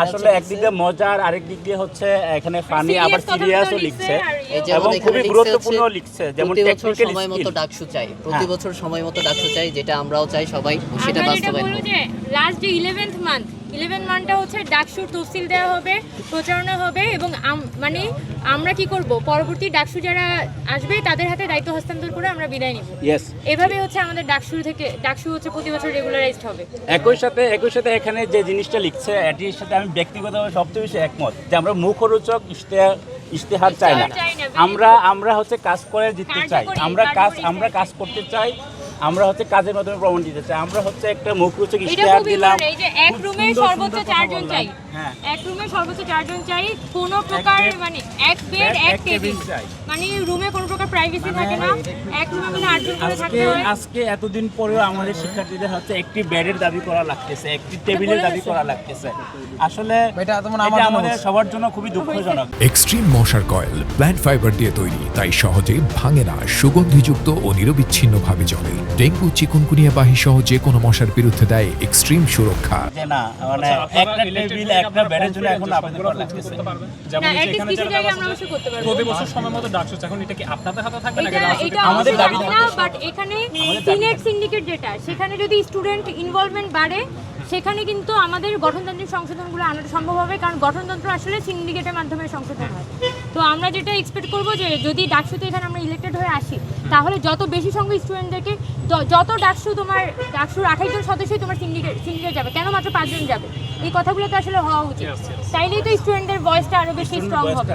আসলে একদিকে মজার, আরেক দিক দিয়ে হচ্ছে এখানে ফানি আবার সিরিয়াসও লিখছে এবং খুবই গুরুত্বপূর্ণ লিখছে, যেমন টেকনিক্যাল সময় মতো স্কিল। ডাকসু চাই, প্রতি বছর সময় মতো ডাকসু চাই, যেটা আমরাও চাই সবাই, সেটা বাস্তবায়ন হোক। লাস্ট যে 11th মান্থটা হচ্ছে ডাকসুর তফসিল দেওয়া হবে, প্রচারণা হবে এবং মানে আমরা কি করব, পরবর্তী ডাকসু যারা আসবে তাদের হাতে দায়িত্ব হস্তান্তর করে আমরা বিদায় নিব। এভাবে হচ্ছে আমাদের ডাকসু হচ্ছে প্রতি বছর রেগুলারাইজড হবে। একই সাথে এখানে যে জিনিসটা লিখছে এটির সাথে আমি ব্যক্তিগতভাবে সবচেয়ে বেশি একমত, যে আমরা মুখরোচক ইশতেহার চাই না, আমরা হচ্ছে কাজ করে জিততে চাই, আমরা কাজ করতে চাই, আমরা হচ্ছে কাজের মাধ্যমে প্রমাণ দিতে চাই। আমরা হচ্ছে একটা মুখরোচক ইশতেহার দিলাম, এই যে এক রুমে সর্বোচ্চ 4 জন চাই, এক রুমে সর্বোচ্চ 4 জন চাই, কোনো প্রকার মানে এক বেড এক টেবিল চাই, মানে রুমে কোনো প্রকার প্রাইভেসি থাকে না, এক রুমে মানে 8 জন করে থাকতে হয়। আজকে এতদিন পরেও আমাদের শিক্ষার্থীদের হচ্ছে একটি বেডের দাবি করা লাগতেছে, একটি টেবিলের দাবি করা লাগতেছে। আসলে এটা আমাদের সবার জন্য খুবই দুঃখজনক। এক্সট্রিম মশার কয়েল প্ল্যান্ট ফাইবার দিয়ে তৈরি, তাই সহজে ভাঙে না, সুগন্ধিযুক্ত ও নিরবিচ্ছিন্নভাবে জ্বলে। ডেঙ্গু, চিকুনগুনিয়া বাহি সহ যে কোনো মশার বিরুদ্ধে দেয় এক্সট্রিম সুরক্ষা। যে না মানে একটা টেবিল একটা বেডের জন্য এখন আবেদন করা লাগতেছে। যেমন এখানে কিছু জায়গায় আমরা অবশ্যই করতে পারবো। প্রতি বছর সময় মতো ডাকছো, এখন এটা কি আপনাদের হাতে থাকবে নাকি এটা আমাদের দাবি না, বাট এখানে সিনেট সিন্ডিকেট যেটা, সেখানে যদি স্টুডেন্ট ইনভলভমেন্ট বাড়ে সেখানে কিন্তু আমাদের গঠনতান্ত্রিক সংশোধনগুলো আনাটা সম্ভব হবে, কারণ গঠনতন্ত্র আসলে সিন্ডিকেটের মাধ্যমে সংশোধন হয়। তো আমরা যেটা এক্সপেক্ট করবো যে যদি ডাকসুতে এখানে আমরা ইলেক্টেড হয়ে আসি, তাহলে যত বেশি সংখ্যক স্টুডেন্টদেরকে, যত ডাকসুর 28 জন সদস্যই তোমার সিন্ডিকেট যাবে, কেন মাত্র 5 জন যাবে, এই কথাগুলো তো আসলে হওয়া উচিত। তাইলেই তো স্টুডেন্টদের ভয়েসটা আরো বেশি স্ট্রং হবে।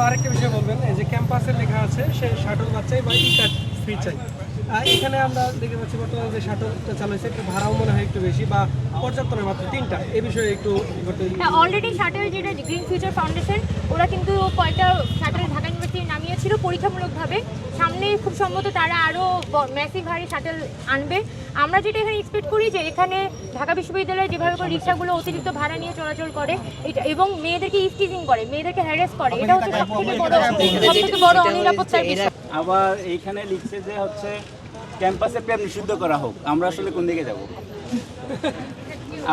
আরেকটা বিষয় বলবেন, এই যে ক্যাম্পাসে লেখা আছে সে শাটল বাচ্চাই বা ই কার্ড ফ্রি চাই, এখানে আমরা দেখতে পাচ্ছি বর্তমানে যে শাটলটা চালাইছে একটু ভাড়াও মনে হয় একটু বেশি, বা পর্যাপ্ত নয়, মাত্র 3টা। এই বিষয়ে একটু অলরেডি শাটল যেটা গ্রিন ফিউচার ফাউন্ডেশন, ওরা কিন্তু কয়েকটা শাটল ঢাকা ইউনিভার্সিটি নামিয়েছিল পরীক্ষামূলকভাবে। সামনে খুব সম্ভবত তারা আরও ম্যাসিভ হারে শাটল আনবে। আমরা যেটা এখানে এক্সপেক্ট করি যে এখানে ঢাকা বিশ্ববিদ্যালয়ে যেভাবে করে রিক্সাগুলো অতিরিক্ত ভাড়া নিয়ে চলাচল করে এটা, এবং মেয়েদেরকে ইফটিজিং করে, মেয়েদেরকে হ্যারাস করে, এটা হচ্ছে সবথেকে বড় অনিরাপত্তার বিষয়। আবার এইখানে লিখছে যে হচ্ছে ক্যাম্পাসে প্রেম নিষিদ্ধ করা হোক, আমরা আসলে কোন দিকে যাব?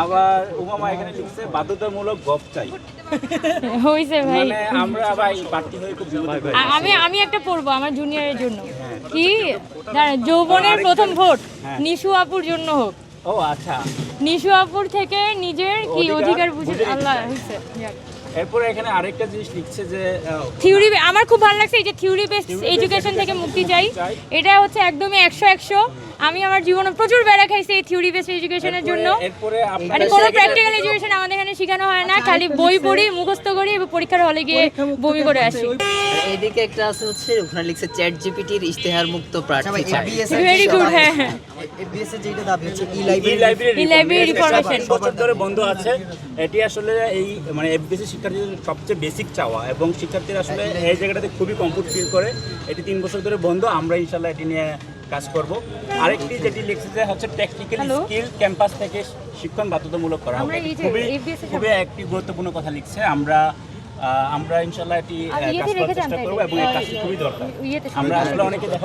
আবার উমামা এখানে লিখছে বাধ্যতামূলক গপ চাই। হইছে ভাই, মানে আমরা আবার প্রার্থী হয়ে খুব বিপদে আমি একটা পড়বো আমার জুনিয়রের জন্য, কি যৌবনের প্রথম ভোট নিশু আপুর জন্য হোক। ও আচ্ছা, নিশু আপুর থেকে নিজের কি অধিকার বুঝে আল্লাহ হইছে। এরপরে এখানে আরেকটা জিনিস লিখছে যে থিওরি, আমার খুব ভালো লাগছে এই যে থিওরি বেসড এডুকেশন থেকে মুক্তি চাই। এটা হচ্ছে একদমই 100 আমি আমার জীবনে প্রচুর বেড়া খাইছি এই থিওরি বেসড এডুকেশনের জন্য। মানে কোনো প্র্যাকটিক্যাল এডুকেশন আমাদের এখানে শেখানো হয় না, খালি বই পড়ি, মুখস্থ করি এবং পরীক্ষার হলে গিয়ে বমি করে আসি। এইদিকে একটা আছে হচ্ছে ওখানে লিখছে চ্যাট জিপিটির ইশতেহার মুক্ত প্রার্থী চাই। Very good. হ্যাঁ, এফবিএস এর যেটা দাবি হচ্ছে ই-লাইব্রেরি রিফরমেশন বছর ধরে বন্ধ আছে। এটি আসলে এই মানে এফবিসি শিক্ষার্থীদের সবচেয়ে বেসিক চাওয়া, এবং শিক্ষার্থীরা আসলে এই জায়গাটাতে খুবই কমফোর্ট ফিল করে। এটি 3 বছর ধরে বন্ধ, আমরা ইনশাল্লাহ এটি নিয়ে কাজ করব। আরেকটি যেটি লিখছে যে হচ্ছে টেকনিক্যাল স্কিল ক্যাম্পাস থেকে শিক্ষণ বাধ্যতামূলক করা হবে, খুবই একটি গুরুত্বপূর্ণ কথা লিখছে। আমরা ইনশাল্লাহ এটি কাজ করার চেষ্টা করবো এবং এই কাজটি খুবই দরকার। আমরা আসলে অনেকে